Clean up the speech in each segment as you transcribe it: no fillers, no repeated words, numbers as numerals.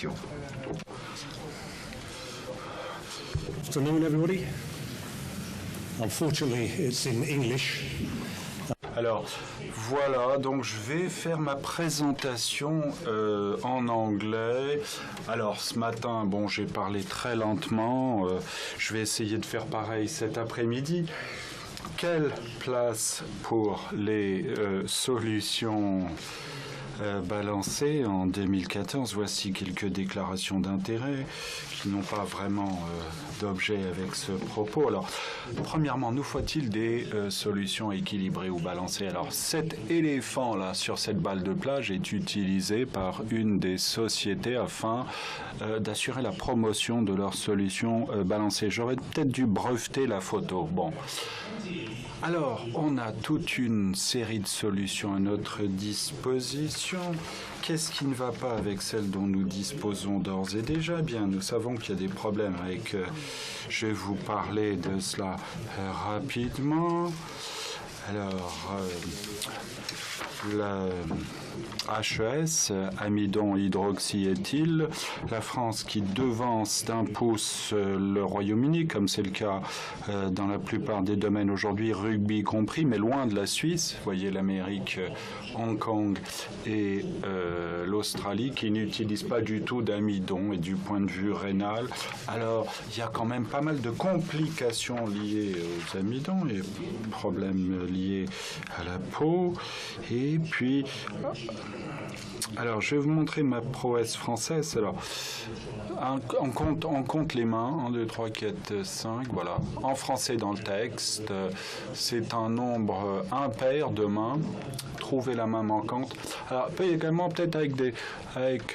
questions. Good afternoon, everybody. Unfortunately, it's in English. Alors, voilà, donc je vais faire ma présentation en anglais. Alors, ce matin, bon, j'ai parlé très lentement. Je vais essayer de faire pareil cet après-midi. Quelle place pour les solutions balancées en 2014? Voici quelques déclarations d'intérêt qui n'ont pas vraiment d'objet avec ce propos. Alors, premièrement, nous faut-il des solutions équilibrées ou balancées? Alors, cet éléphant-là sur cette balle de plage est utilisé par une des sociétés afin d'assurer la promotion de leurs solutions balancées. J'aurais peut-être dû breveter la photo. Bon. Alors, on a toute une série de solutions à notre disposition. Qu'est-ce qui ne va pas avec celles dont nous disposons d'ores et déjà? Bien, nous savons qu'il y a des problèmes avec... je vais vous parler de cela rapidement. Alors, la HES, amidon hydroxyéthyle, la France qui devance d'un pouce le Royaume-Uni, comme c'est le cas dans la plupart des domaines aujourd'hui, rugby compris, mais loin de la Suisse. Vous voyez l'Amérique, Hong Kong et l'Australie qui n'utilisent pas du tout d'amidon et du point de vue rénal. Alors, il y a quand même pas mal de complications liées aux amidons et problèmes liés à la peau. Et puis, alors, je vais vous montrer ma prouesse française. Alors, on compte les mains. 1, 2, 3, 4, 5, voilà. En français dans le texte, c'est un nombre impair de mains. Trouver la main manquante. Alors, peut également peut-être avec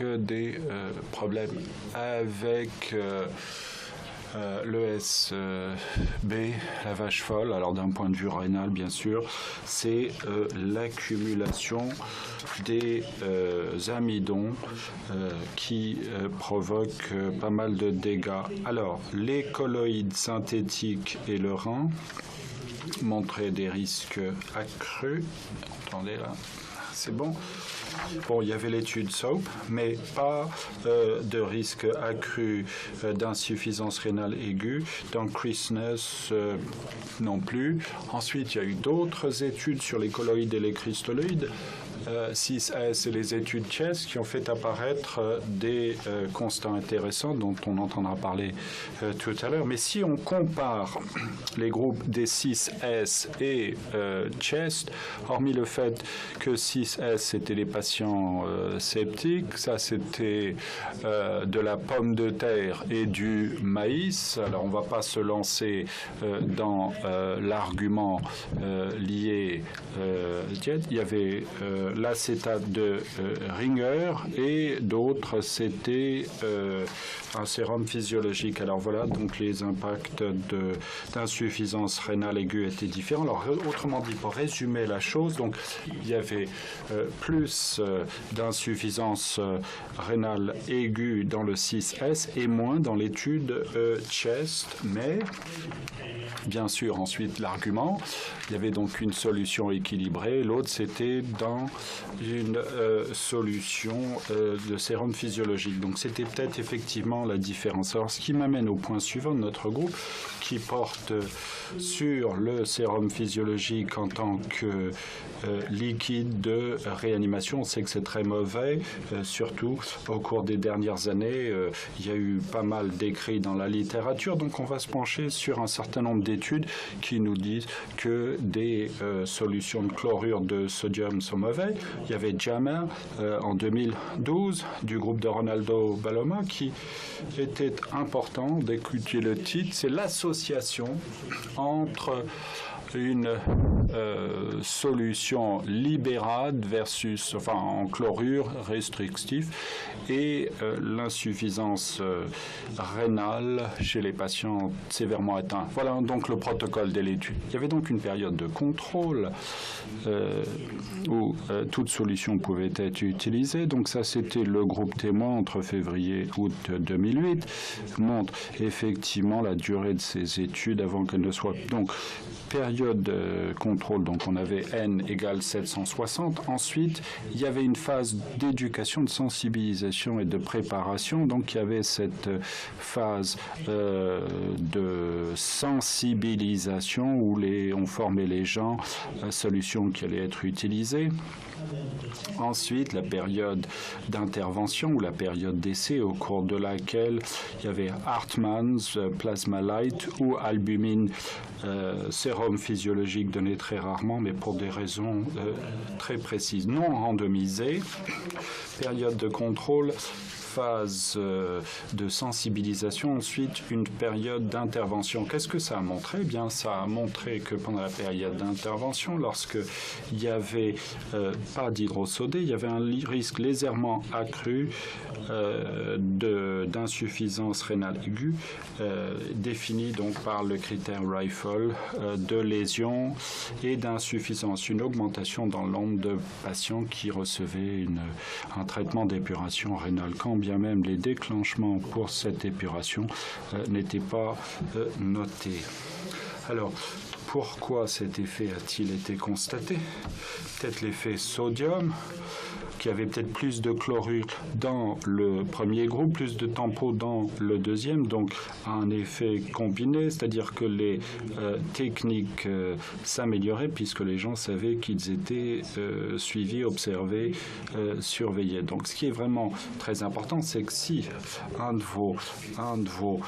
des problèmes avec... l'ESB, la vache folle, alors d'un point de vue rénal bien sûr, c'est l'accumulation des amidons qui provoquent pas mal de dégâts. Alors, les colloïdes synthétiques et le rein montraient des risques accrus. Attendez là, c'est bon. Bon, il y avait l'étude SOAP, mais pas de risque accru d'insuffisance rénale aiguë. Donc, Christness non plus. Ensuite, il y a eu d'autres études sur les colloïdes et les cristalloïdes. 6S et les études CHESS qui ont fait apparaître des constats intéressants dont on entendra parler tout à l'heure. Mais si on compare les groupes des 6S et CHESS, hormis le fait que 6S c'était les patients sceptiques, ça c'était de la pomme de terre et du maïs. Alors on ne va pas se lancer dans l'argument lié. Il y avait l'acétate de Ringer et d'autres c'était un sérum physiologique. Alors voilà, donc les impacts d'insuffisance rénale aiguë étaient différents. Alors autrement dit, pour résumer la chose, donc il y avait plus d'insuffisance rénale aiguë dans le 6S et moins dans l'étude CHEST, mais bien sûr ensuite l'argument, il y avait donc une solution équilibrée, l'autre c'était dans une solution de sérum physiologique. Donc c'était peut-être effectivement la différence. Alors ce qui m'amène au point suivant de notre groupe qui porte sur le sérum physiologique en tant que liquide de réanimation. On sait que c'est très mauvais, surtout au cours des dernières années. Il y a eu pas mal d'écrits dans la littérature, donc on va se pencher sur un certain nombre d'études qui nous disent que des solutions de chlorure de sodium sont mauvais. Il y avait JAMA en 2012 du groupe de Ronaldo Baloma qui était important d'écouter le titre. C'est l'association entre une solution libérate versus, enfin en chlorure restrictif et l'insuffisance rénale chez les patients sévèrement atteints. Voilà donc le protocole de l'étude. Il y avait donc une période de contrôle où toute solution pouvait être utilisée. Donc ça, c'était le groupe témoin entre février et août 2008, montre effectivement la durée de ces études avant qu'elles ne soient... Donc, période période de contrôle, donc on avait N égale 760. Ensuite, il y avait une phase d'éducation, de sensibilisation et de préparation. Donc il y avait cette phase de sensibilisation où on formait les gens à la solution qui allait être utilisée. Ensuite, la période d'intervention ou la période d'essai au cours de laquelle il y avait Hartmann's Plasma Light ou albumin sérum physiologique donné très rarement, mais pour des raisons très précises, non randomisées. Période de contrôle, phase de sensibilisation, ensuite une période d'intervention. Qu'est-ce que ça a montré? Eh bien, ça a montré que pendant la période d'intervention, lorsqu'il n'y avait pas d'hydrosodé, il y avait un risque légèrement accru d'insuffisance rénale aiguë, défini donc par le critère Rifle, de lésions et d'insuffisance, une augmentation dans le nombre de patients qui recevaient un traitement d'épuration rénale, quand bien même les déclenchements pour cette épuration n'étaient pas notés. Alors, pourquoi cet effet a-t-il été constaté? Peut-être l'effet sodium, qui avait peut-être plus de chlorure dans le premier groupe, plus de tempo dans le deuxième, donc un effet combiné, c'est-à-dire que les techniques s'amélioraient puisque les gens savaient qu'ils étaient suivis, observés, surveillés. Donc ce qui est vraiment très important, c'est que si un de vos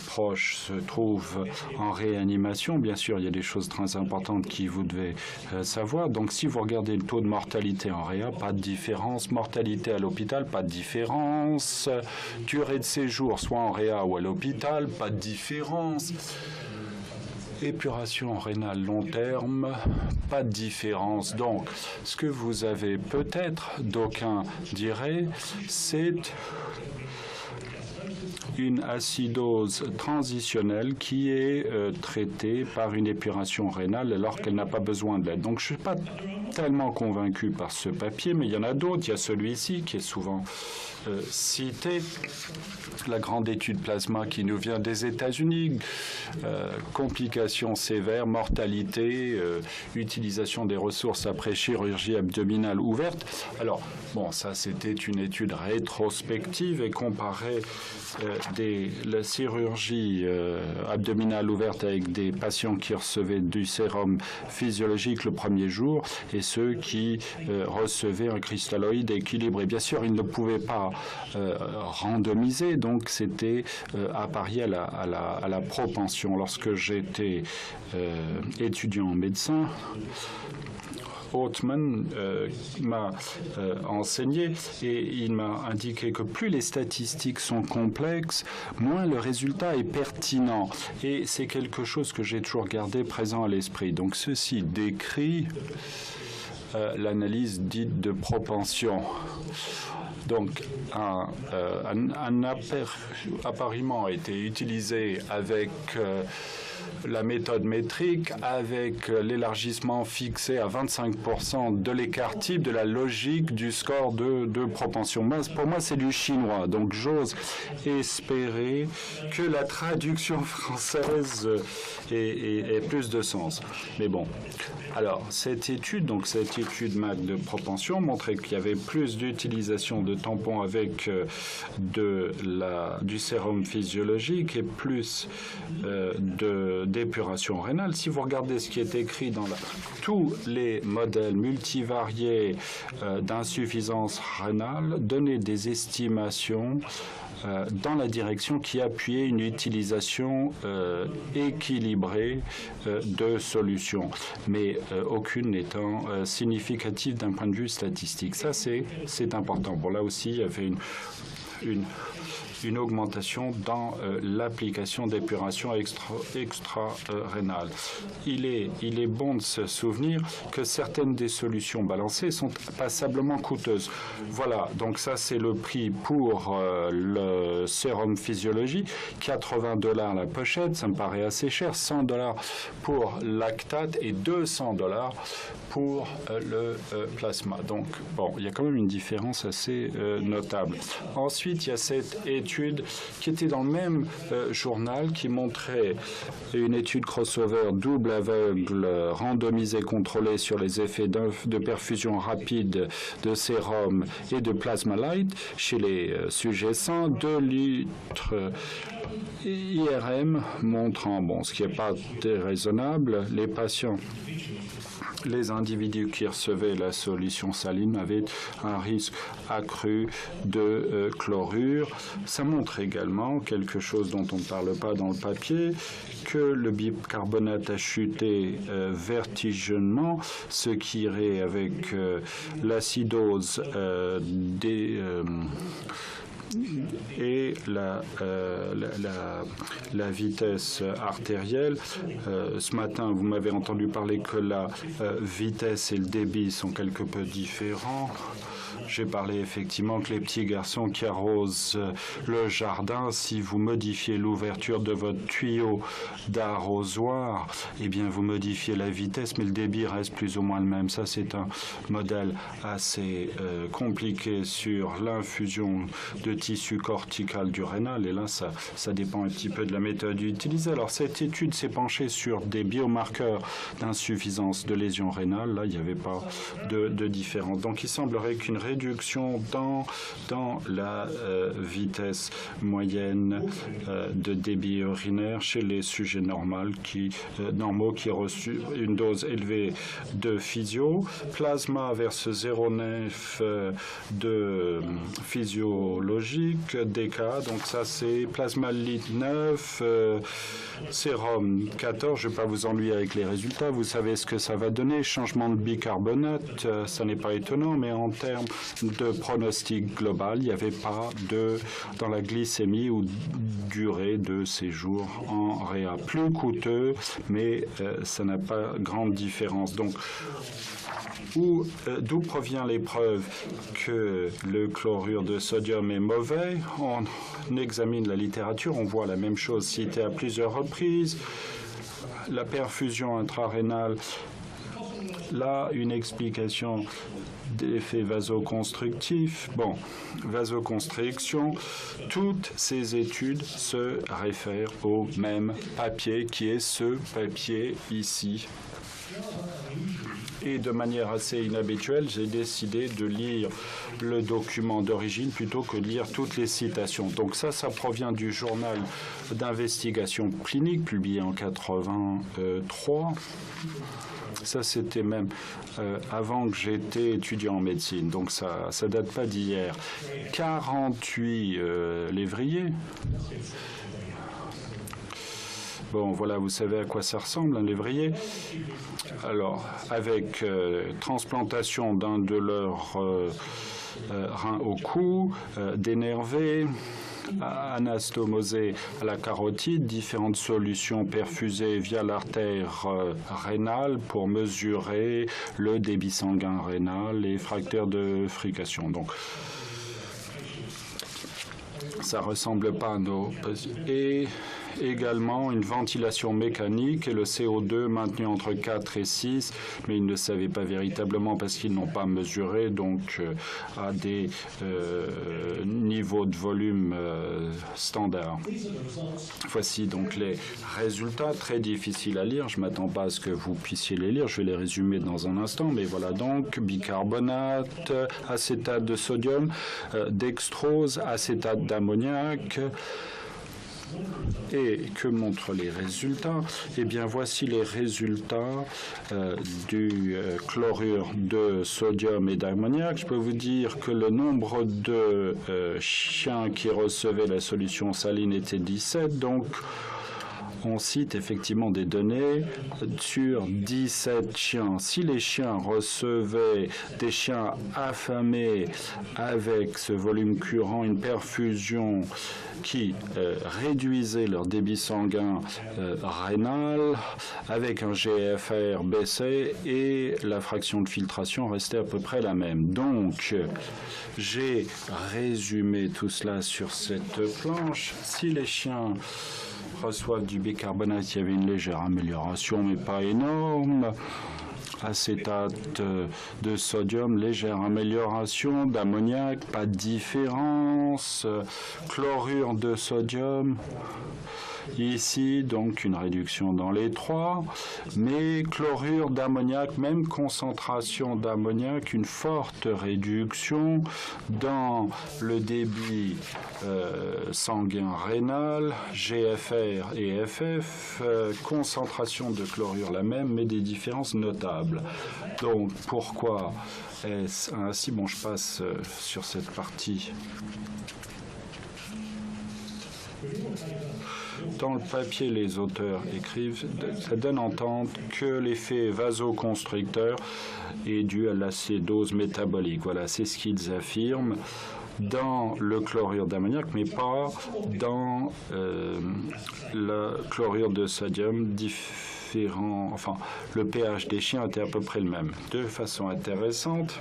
proches se trouve en réanimation, bien sûr, il y a des choses très importantes que vous devez savoir. Donc si vous regardez le taux de mortalité en réa, pas de différence. Mortalité à l'hôpital, pas de différence. Durée de séjour, soit en réa ou à l'hôpital, pas de différence. Épuration rénale long terme, pas de différence. Donc, ce que vous avez peut-être, d'aucuns diraient, c'est une acidose transitionnelle qui est traitée par une épuration rénale alors qu'elle n'a pas besoin d'aide. Donc je ne suis pas tellement convaincu par ce papier, mais il y en a d'autres. Il y a celui-ci qui est souvent cité, la grande étude plasma qui nous vient des États-Unis, complications sévères, mortalité, utilisation des ressources après chirurgie abdominale ouverte. Alors, bon, ça c'était une étude rétrospective et comparait la chirurgie abdominale ouverte avec des patients qui recevaient du sérum physiologique le premier jour et ceux qui recevaient un cristalloïde équilibré. Bien sûr, ils ne pouvaient pas randomiser, donc c'était à parier à la propension. Lorsque j'étais étudiant en médecin, Hartmann m'a enseigné et il m'a indiqué que plus les statistiques sont complexes, moins le résultat est pertinent. Et c'est quelque chose que j'ai toujours gardé présent à l'esprit. Donc ceci décrit l'analyse dite de propension. Donc, un appariement a été utilisé avec la méthode métrique, avec l'élargissement fixé à 25% de l'écart type de la logique du score de propension. Pour moi, c'est du chinois. Donc, j'ose espérer que la traduction française ait plus de sens. Mais bon. Alors, cette étude MAC de propension montrait qu'il y avait plus d'utilisation de tampons avec du sérum physiologique et plus d'épuration rénale. Si vous regardez ce qui est écrit dans tous les modèles multivariés d'insuffisance rénale, donnaient des estimations dans la direction qui appuyait une utilisation équilibrée de solutions, mais aucune n'étant significative d'un point de vue statistique. Ça, c'est important. Bon, là aussi, il y avait une augmentation dans l'application d'épuration extra-rénale. Il est bon de se souvenir que certaines des solutions balancées sont passablement coûteuses. Voilà, donc ça c'est le prix pour le sérum physiologie, $80 la pochette, ça me paraît assez cher, $100 pour lactate et $200 pour le plasma. Donc bon, il y a quand même une différence assez notable. Ensuite, Ensuite, il y a cette étude qui était dans le même journal qui montrait une étude crossover double aveugle randomisée contrôlée sur les effets de perfusion rapide de sérum et de plasma light chez les sujets sains. 2 litres IRM montrant, bon, ce qui n'est pas déraisonnable, les patients. Les individus qui recevaient la solution saline avaient un risque accru de chlorure. Ça montre également quelque chose dont on ne parle pas dans le papier, que le bicarbonate a chuté vertigineusement, ce qui irait avec l'acidose et la vitesse artérielle. Ce matin, vous m'avez entendu parler que la vitesse et le débit sont quelque peu différents. J'ai parlé effectivement que les petits garçons qui arrosent le jardin, si vous modifiez l'ouverture de votre tuyau d'arrosoir, eh bien vous modifiez la vitesse, mais le débit reste plus ou moins le même. Ça, c'est un modèle assez compliqué sur l'infusion de tissu cortical du rénal. Et là, ça dépend un petit peu de la méthode utilisée. Alors, cette étude s'est penchée sur des biomarqueurs d'insuffisance de lésion rénale. Là, il n'y avait pas de différence. Donc, il semblerait qu'une réduction dans la vitesse moyenne de débit urinaire chez les sujets normaux qui ont reçu une dose élevée de physio, plasma versus 0,9 de physiologique, DK, donc ça c'est plasma litre 9, sérum 14, je ne vais pas vous ennuyer avec les résultats, vous savez ce que ça va donner, changement de bicarbonate, ça n'est pas étonnant, mais en termes de pronostic global, il n'y avait pas dans la glycémie ou durée de séjour en réa. Plus coûteux, mais ça n'a pas grande différence. Donc, d'où provient l'épreuve que le chlorure de sodium est mauvais? On examine la littérature, on voit la même chose citée à plusieurs reprises. La perfusion intrarénale, là, une explication d'effet vasoconstrictif. Bon, vasoconstriction, toutes ces études se réfèrent au même papier qui est ce papier ici. Et de manière assez inhabituelle, j'ai décidé de lire le document d'origine plutôt que de lire toutes les citations. Donc ça provient du journal d'investigation clinique publié en 83. Ça, c'était même avant que j'étais étudiant en médecine, donc ça date pas d'hier. 48 lévriers. Bon, voilà, vous savez à quoi ça ressemble, un lévrier. Alors, avec transplantation d'un de leurs reins au cou, dénervé, anastomosé à la carotide, différentes solutions perfusées via l'artère rénale pour mesurer le débit sanguin rénal et facteurs de frication. Donc, ça ressemble pas à nos... Et également une ventilation mécanique et le CO2 maintenu entre 4 et 6, mais ils ne savaient pas véritablement parce qu'ils n'ont pas mesuré, donc à des niveaux de volume standards. Voici donc les résultats, très difficiles à lire. Je ne m'attends pas à ce que vous puissiez les lire, je vais les résumer dans un instant, mais voilà donc bicarbonate, acétate de sodium, dextrose, acétate d'ammoniac. Et que montrent les résultats? Eh bien, voici les résultats du chlorure de sodium et d'ammoniac. Je peux vous dire que le nombre de chiens qui recevaient la solution saline était 17, donc on cite effectivement des données sur 17 chiens. Si les chiens recevaient des chiens affamés avec ce volume curant, une perfusion qui réduisait leur débit sanguin rénal avec un GFR baissé et la fraction de filtration restait à peu près la même. Donc, j'ai résumé tout cela sur cette planche. Si les chiens reçoivent du bicarbonate, il y avait une légère amélioration, mais pas énorme. acétate de sodium, légère amélioration, d'ammoniac, pas de différence, chlorure de sodium. Ici, donc, une réduction dans les trois, mais chlorure d'ammoniac, même concentration d'ammoniac, une forte réduction dans le débit sanguin rénal, GFR et FF, concentration de chlorure la même, mais des différences notables. Donc, pourquoi est-ce ainsi? Bon, je passe sur cette partie. Dans le papier, les auteurs écrivent, ça donne à entendre que l'effet vasoconstricteur est dû à l'acédose métabolique. Voilà, c'est ce qu'ils affirment dans le chlorure d'ammoniac, mais pas dans la chlorure de sodium différent. Enfin, le pH des chiens était à peu près le même. De façon intéressante,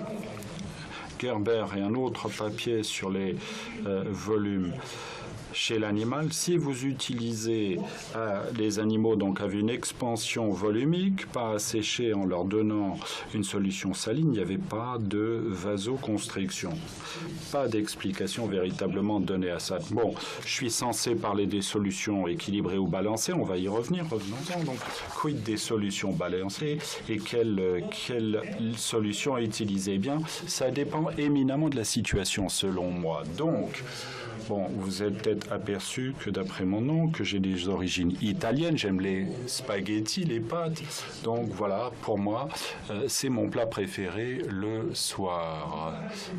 Gerber et un autre papier sur les volumes chez l'animal, si vous utilisez les animaux donc avec une expansion volumique, pas asséchés en leur donnant une solution saline, il n'y avait pas de vasoconstriction. Pas d'explication véritablement donnée à ça. Bon, je suis censé parler des solutions équilibrées ou balancées, on va y revenir, revenons-en. Donc, quid des solutions balancées et quelle solution à utiliser? Eh bien, ça dépend éminemment de la situation selon moi. Donc, bon, vous êtes peut-être aperçu que d'après mon nom, que j'ai des origines italiennes, j'aime les spaghettis, les pâtes. Donc voilà, pour moi, c'est mon plat préféré le soir.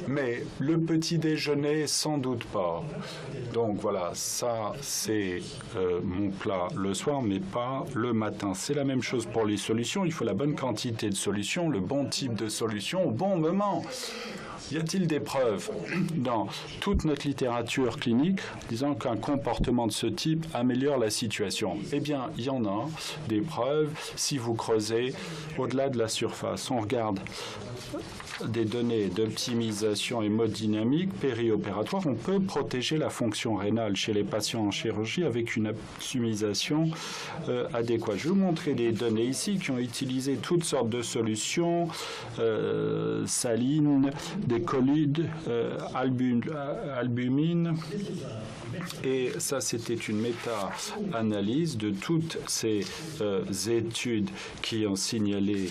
Mais le petit déjeuner, sans doute pas. Donc voilà, ça c'est mon plat le soir, mais pas le matin. C'est la même chose pour les solutions. Il faut la bonne quantité de solutions, le bon type de solution au bon moment. Y a-t-il des preuves dans toute notre littérature clinique disant qu'un comportement de ce type améliore la situation? Eh bien, il y en a des preuves si vous creusez au-delà de la surface. On regarde des données d'optimisation hémodynamique périopératoire, on peut protéger la fonction rénale chez les patients en chirurgie avec une optimisation adéquate. Je vais vous montrer des données ici qui ont utilisé toutes sortes de solutions, salines, des colloïdes, albumine. Et ça, c'était une méta-analyse de toutes ces études qui ont signalé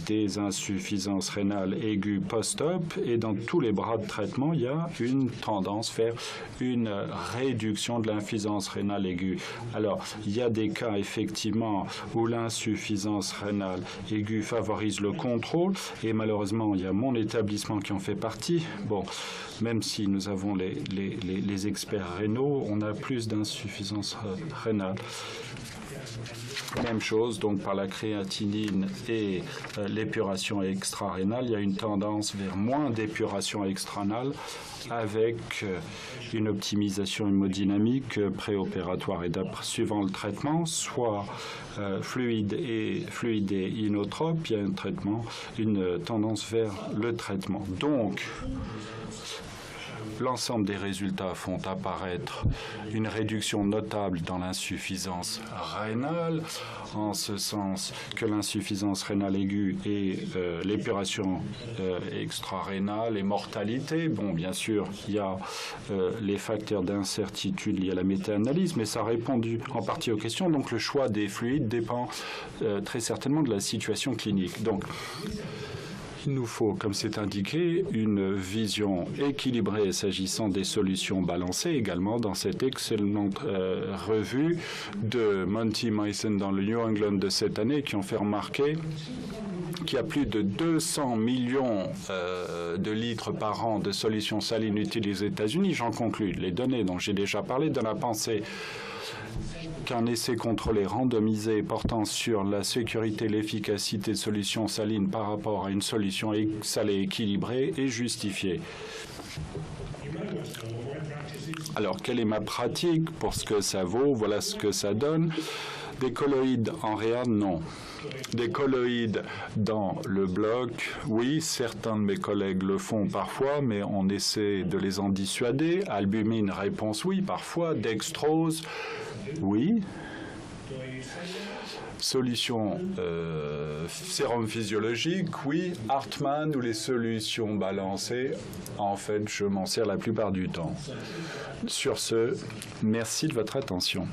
des insuffisances rénales aiguës post-op. Et dans tous les bras de traitement, il y a une tendance vers une réduction de l'insuffisance rénale aiguë. Alors, il y a des cas, effectivement, où l'insuffisance rénale aiguë favorise le contrôle. Et malheureusement, il y a mon établissement qui en fait partie. Bon, même si nous avons les experts rénaux, on a plus d'insuffisance rénale. Même chose, donc par la créatinine et l'épuration extra-rénale, il y a une tendance vers moins d'épuration extra-rénale avec une optimisation hémodynamique préopératoire et suivant le traitement, soit fluide et inotrope, il y a un traitement, une tendance vers le traitement. Donc, l'ensemble des résultats font apparaître une réduction notable dans l'insuffisance rénale, en ce sens que l'insuffisance rénale aiguë et l'épuration extra-rénale et mortalité. Bon, bien sûr, il y a les facteurs d'incertitude liés à la méta-analyse, mais ça a répondu en partie aux questions. Donc, le choix des fluides dépend très certainement de la situation clinique. Donc, il nous faut, comme c'est indiqué, une vision équilibrée s'agissant des solutions balancées, également dans cette excellente revue de Monty Mason dans le New England de cette année, qui ont fait remarquer qu'il y a plus de 200 millions de litres par an de solutions salines utilisées aux États-Unis. J'en conclus. Les données dont j'ai déjà parlé donnent à penser qu'un essai contrôlé randomisé portant sur la sécurité et l'efficacité de solutions salines par rapport à une solution salée équilibrée est justifié. Alors, quelle est ma pratique pour ce que ça vaut? Voilà ce que ça donne. Des colloïdes en réa, non. Des colloïdes dans le bloc, oui, certains de mes collègues le font parfois, mais on essaie de les en dissuader. Albumine, réponse oui, parfois. Dextrose, oui. Solutions sérum physiologique, oui. Hartmann ou les solutions balancées, en fait, je m'en sers la plupart du temps. Sur ce, merci de votre attention.